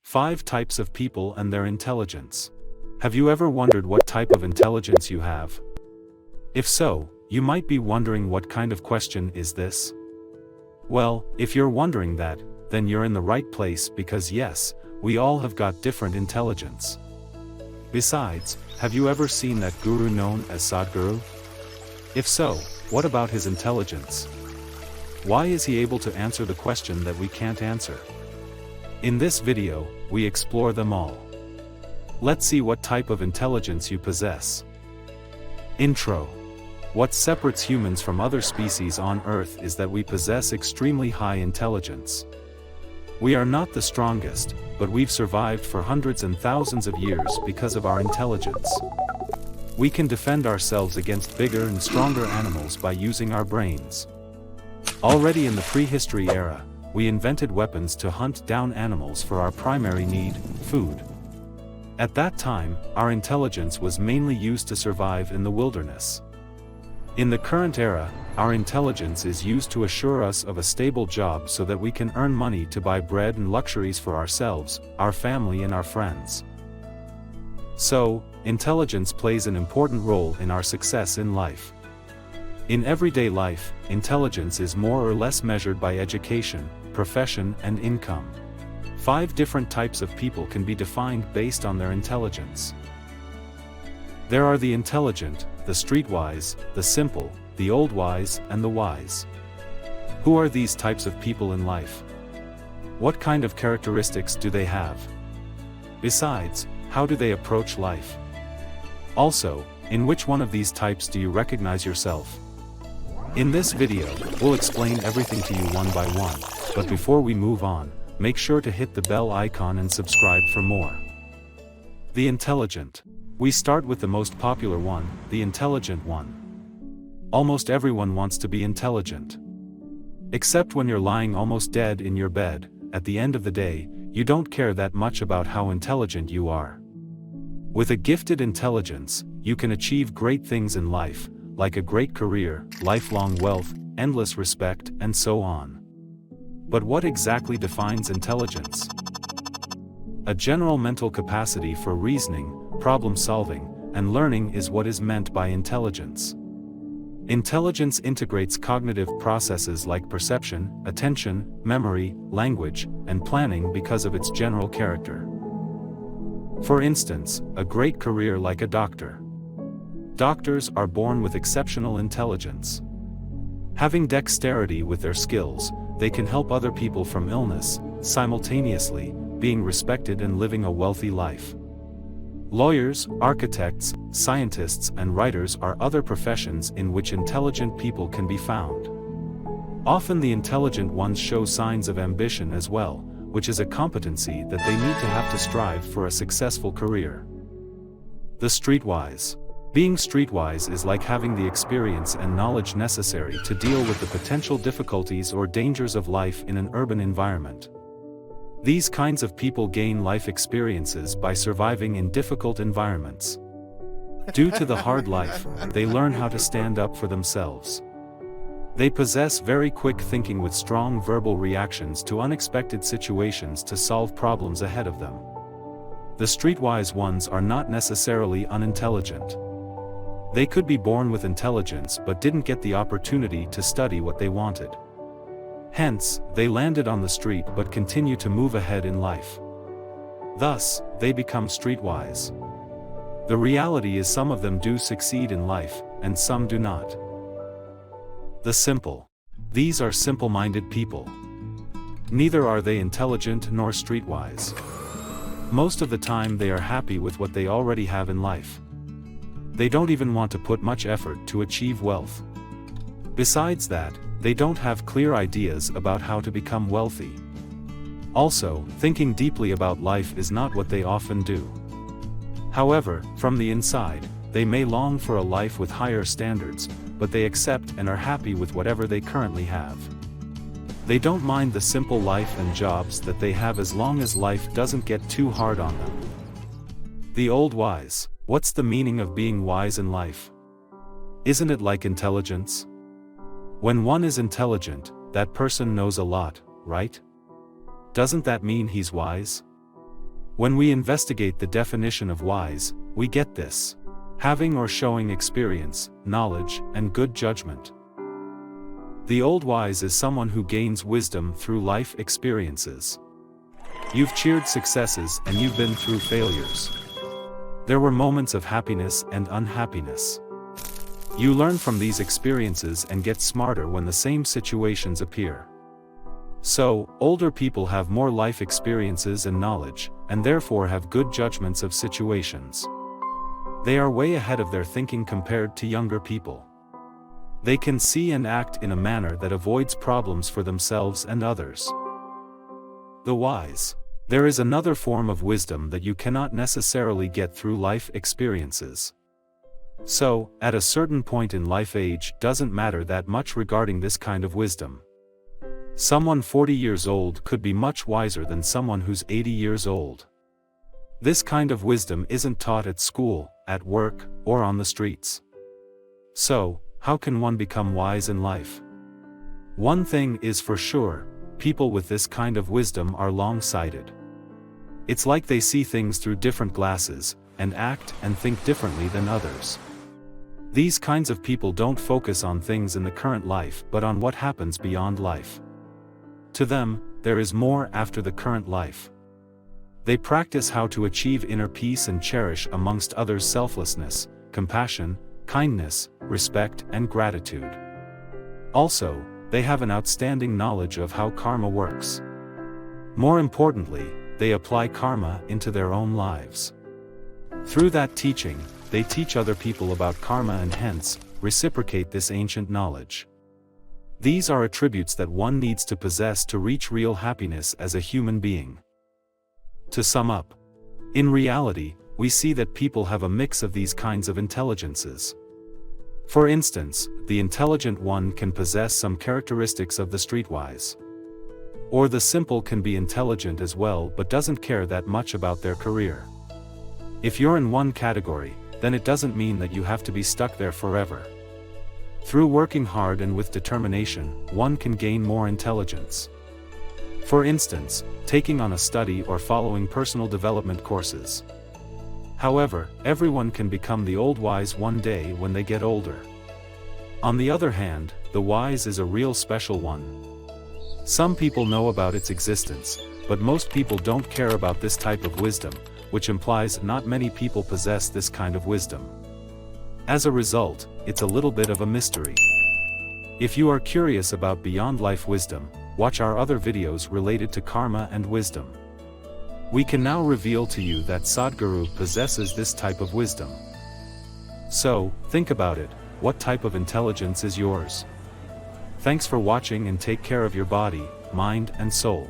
5 types of people and their intelligence. Have you ever wondered what type of intelligence you have? If so, you might be wondering what kind of question is this? Well, if you're wondering that, then you're in the right place because yes, we all have got different intelligence. Besides, have you ever seen that guru known as Sadhguru? If so, what about his intelligence? Why is he able to answer the question that we can't answer? In this video, we explore them all. Let's see what type of intelligence you possess. Intro. What separates humans from other species on Earth is that we possess extremely high intelligence. We are not the strongest, but we've survived for hundreds and thousands of years because of our intelligence. We can defend ourselves against bigger and stronger animals by using our brains. Already in the prehistory era, we invented weapons to hunt down animals for our primary need, food. At that time, our intelligence was mainly used to survive in the wilderness. In the current era, our intelligence is used to assure us of a stable job so that we can earn money to buy bread and luxuries for ourselves, our family and our friends. So, intelligence plays an important role in our success in life. In everyday life, intelligence is more or less measured by education, profession and income. 5 different types of people can be defined based on their intelligence. There are the intelligent, the streetwise, the simple, the old wise, and the wise. Who are these types of people in life? What kind of characteristics do they have? Besides, how do they approach life? Also, in which one of these types do you recognize yourself? In this video, we'll explain everything to you one by one, but before we move on, make sure to hit the bell icon and subscribe for more. The intelligent. We start with the most popular one, the intelligent one. Almost everyone wants to be intelligent. Except when you're lying almost dead in your bed, at the end of the day, you don't care that much about how intelligent you are. With a gifted intelligence, you can achieve great things in life, like a great career, lifelong wealth, endless respect, and so on. But what exactly defines intelligence? A general mental capacity for reasoning, problem solving, and learning is what is meant by intelligence. Intelligence integrates cognitive processes like perception, attention, memory, language, and planning because of its general character. For instance, a great career like a doctor. Doctors are born with exceptional intelligence. Having dexterity with their skills, they can help other people from illness, simultaneously, being respected and living a wealthy life. Lawyers, architects, scientists and writers are other professions in which intelligent people can be found. Often the intelligent ones show signs of ambition as well, which is a competency that they need to have to strive for a successful career. The streetwise. Being streetwise is like having the experience and knowledge necessary to deal with the potential difficulties or dangers of life in an urban environment. These kinds of people gain life experiences by surviving in difficult environments. Due to the hard life, they learn how to stand up for themselves. They possess very quick thinking with strong verbal reactions to unexpected situations to solve problems ahead of them. The streetwise ones are not necessarily unintelligent. They could be born with intelligence but didn't get the opportunity to study what they wanted. Hence, they landed on the street but continue to move ahead in life. Thus, they become streetwise. The reality is some of them do succeed in life, and some do not. The simple. These are simple-minded people. Neither are they intelligent nor streetwise. Most of the time they are happy with what they already have in life. They don't even want to put much effort to achieve wealth. Besides that, they don't have clear ideas about how to become wealthy. Also, thinking deeply about life is not what they often do. However, from the inside, they may long for a life with higher standards, but they accept and are happy with whatever they currently have. They don't mind the simple life and jobs that they have as long as life doesn't get too hard on them. The old wise. What's the meaning of being wise in life? Isn't it like intelligence? When one is intelligent, that person knows a lot, right? Doesn't that mean he's wise? When we investigate the definition of wise, we get this: having or showing experience, knowledge, and good judgment. The old wise is someone who gains wisdom through life experiences. You've cheered successes and you've been through failures. There were moments of happiness and unhappiness. You learn from these experiences and get smarter when the same situations appear. So, older people have more life experiences and knowledge, and therefore have good judgments of situations. They are way ahead of their thinking compared to younger people. They can see and act in a manner that avoids problems for themselves and others. The wise. There is another form of wisdom that you cannot necessarily get through life experiences. So, at a certain point in life, age doesn't matter that much regarding this kind of wisdom. Someone 40 years old could be much wiser than someone who's 80 years old. This kind of wisdom isn't taught at school, at work, or on the streets. So, how can one become wise in life? One thing is for sure: people with this kind of wisdom are long-sighted. It's like they see things through different glasses, and act and think differently than others. These kinds of people don't focus on things in the current life but on what happens beyond life. To them, there is more after the current life. They practice how to achieve inner peace and cherish amongst others selflessness, compassion, kindness, respect, and gratitude. Also, they have an outstanding knowledge of how karma works. More importantly, they apply karma into their own lives. Through that teaching, they teach other people about karma and hence, reciprocate this ancient knowledge. These are attributes that one needs to possess to reach real happiness as a human being. To sum up, in reality, we see that people have a mix of these kinds of intelligences. For instance, the intelligent one can possess some characteristics of the streetwise. Or the simple can be intelligent as well but doesn't care that much about their career. If you're in one category, then it doesn't mean that you have to be stuck there forever. Through working hard and with determination, one can gain more intelligence. For instance, taking on a study or following personal development courses. However, everyone can become the old wise one day when they get older. On the other hand, the wise is a real special one. Some people know about its existence, but most people don't care about this type of wisdom, which implies not many people possess this kind of wisdom. As a result, it's a little bit of a mystery. If you are curious about beyond life wisdom, watch our other videos related to karma and wisdom. We can now reveal to you that Sadhguru possesses this type of wisdom. So, think about it: what type of intelligence is yours? Thanks for watching and take care of your body, mind and soul.